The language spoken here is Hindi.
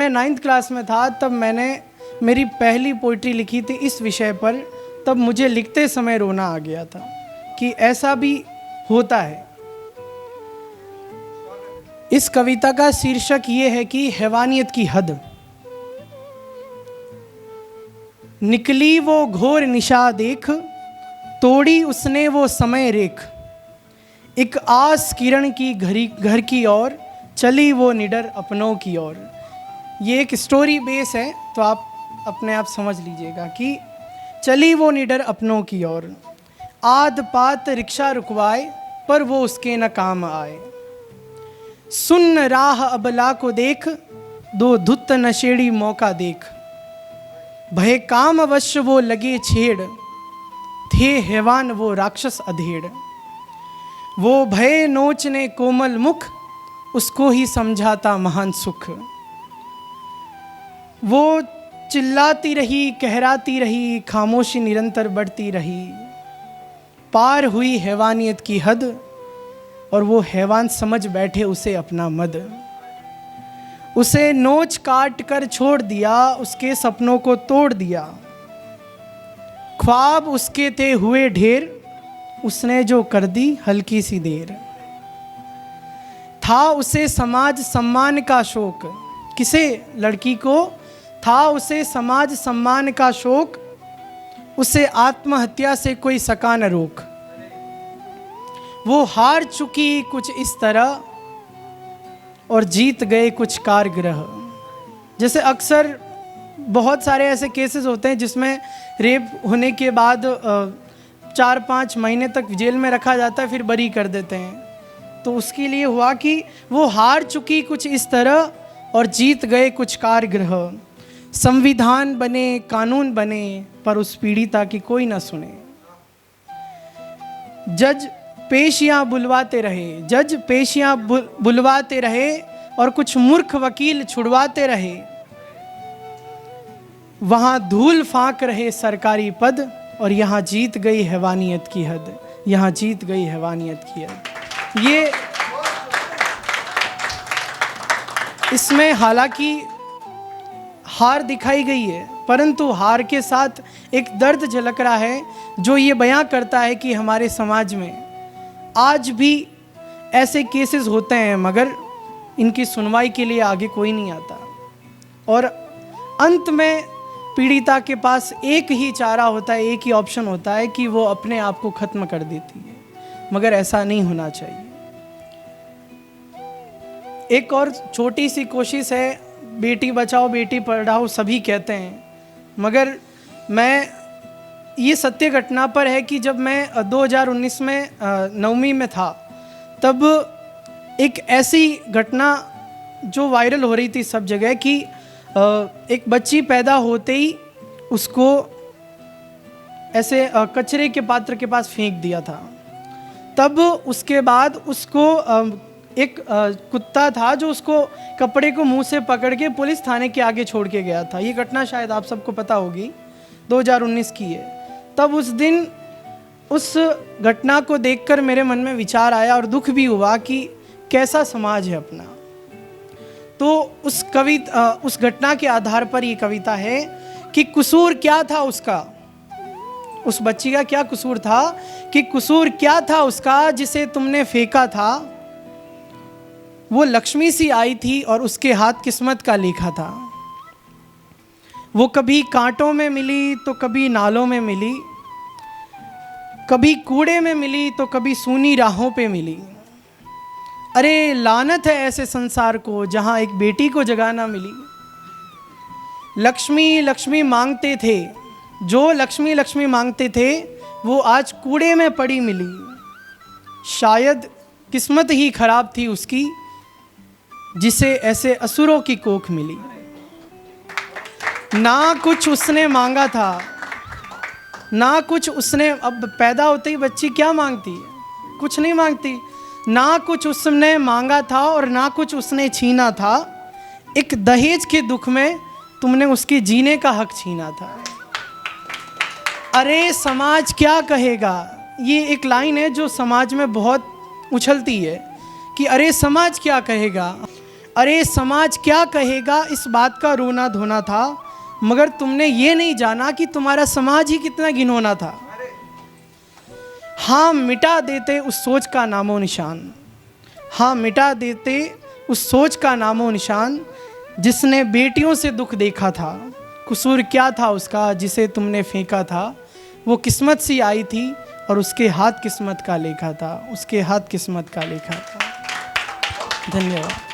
मैं 9th क्लास में था तब मैंने मेरी पहली पोइट्री लिखी थी इस विषय पर। तब मुझे लिखते समय रोना आ गया था कि ऐसा भी होता है। इस कविता का शीर्षक ये है कि हैवानियत की हद। निकली वो घोर निशा देख, तोड़ी उसने वो समय रेख। एक आस किरण की घर की ओर, चली वो निडर अपनों की ओर। ये एक स्टोरी बेस है तो आप अपने आप समझ लीजिएगा कि चली वो निडर अपनों की ओर। आध पात रिक्शा रुकवाए पर वो उसके न काम आए। सुन राह अबला को देख, दो धुत नशेड़ी मौका देख। भय काम अवश्य वो लगे छेड़, थे हैवान वो राक्षस अधेड़। वो भय नोचने कोमल मुख, उसको ही समझाता महान सुख। वो चिल्लाती रही कहराती रही, खामोशी निरंतर बढ़ती रही। पार हुई हैवानियत की हद और वो हैवान समझ बैठे उसे अपना मद। उसे नोच काट कर छोड़ दिया, उसके सपनों को तोड़ दिया। ख्वाब उसके थे हुए ढेर, उसने जो कर दी हल्की सी देर। था उसे समाज सम्मान का शौक, किसे? लड़की को था उसे समाज सम्मान का शौक। उसे आत्महत्या से कोई सका न रोक। वो हार चुकी कुछ इस तरह और जीत गए कुछ कारगृह। जैसे अक्सर बहुत सारे ऐसे केसेस होते हैं जिसमें रेप होने के बाद 4-5 महीने तक जेल में रखा जाता है, फिर बरी कर देते हैं। तो उसके लिए हुआ कि वो हार चुकी कुछ इस तरह और जीत गए कुछ कारगृह। संविधान बने कानून बने पर उस पीड़िता की कोई ना सुने। जज पेशियां बुलवाते रहे, जज पेशियां बुलवाते रहे और कुछ मूर्ख वकील छुड़वाते रहे। वहां धूल फांक रहे सरकारी पद और यहाँ जीत गई हैवानियत की हद। यहाँ जीत गई हैवानियत की हद। ये इसमें हालांकि हार दिखाई गई है, परंतु हार के साथ एक दर्द झलक रहा है जो ये बयां करता है कि हमारे समाज में आज भी ऐसे केसेस होते हैं मगर इनकी सुनवाई के लिए आगे कोई नहीं आता। और अंत में पीड़िता के पास एक ही चारा होता है, एक ही ऑप्शन होता है कि वो अपने आप को ख़त्म कर देती है। मगर ऐसा नहीं होना चाहिए। एक और छोटी सी कोशिश है, बेटी बचाओ बेटी पढ़ाओ सभी कहते हैं, मगर मैं ये सत्य घटना पर है कि जब मैं 2019 में 9वीं में था तब एक ऐसी घटना जो वायरल हो रही थी सब जगह कि एक बच्ची पैदा होते ही उसको ऐसे कचरे के पात्र के पास फेंक दिया था। तब उसके बाद उसको एक कुत्ता था जो उसको कपड़े को मुंह से पकड़ के पुलिस थाने के आगे छोड़ के गया था। ये घटना शायद आप सबको पता होगी, 2019 की है। तब उस दिन उस घटना को देखकर मेरे मन में विचार आया और दुख भी हुआ कि कैसा समाज है अपना। तो उस घटना के आधार पर ये कविता है कि कसूर क्या था उसका, उस बच्ची का क्या कसूर था, कि कसूर क्या था उसका जिसे तुमने फेंका था। वो लक्ष्मी सी आई थी और उसके हाथ किस्मत का लिखा था। वो कभी कांटों में मिली तो कभी नालों में मिली, कभी कूड़े में मिली तो कभी सूनी राहों पे मिली। अरे लानत है ऐसे संसार को जहां एक बेटी को जगह ना मिली। लक्ष्मी लक्ष्मी मांगते थे, जो लक्ष्मी लक्ष्मी मांगते थे वो आज कूड़े में पड़ी मिली। शायद किस्मत ही खराब थी उसकी जिसे ऐसे असुरों की कोख मिली। ना कुछ उसने मांगा था, ना कुछ उसने, अब पैदा होते ही बच्ची क्या मांगती है? कुछ नहीं मांगती। ना कुछ उसने मांगा था और ना कुछ उसने छीना था। एक दहेज के दुख में तुमने उसके जीने का हक छीना था। अरे समाज क्या कहेगा, ये एक लाइन है जो समाज में बहुत उछलती है कि अरे समाज क्या कहेगा। अरे समाज क्या कहेगा, इस बात का रोना धोना था, मगर तुमने ये नहीं जाना कि तुम्हारा समाज ही कितना घिनौना था। हाँ मिटा देते उस सोच का नामो निशान, हाँ मिटा देते उस सोच का नामो निशान, जिसने बेटियों से दुख देखा था। कसूर क्या था उसका जिसे तुमने फेंका था, वो किस्मत सी आई थी और उसके हाथ किस्मत का लेखा था, उसके हाथ किस्मत का लेखा था। धन्यवाद।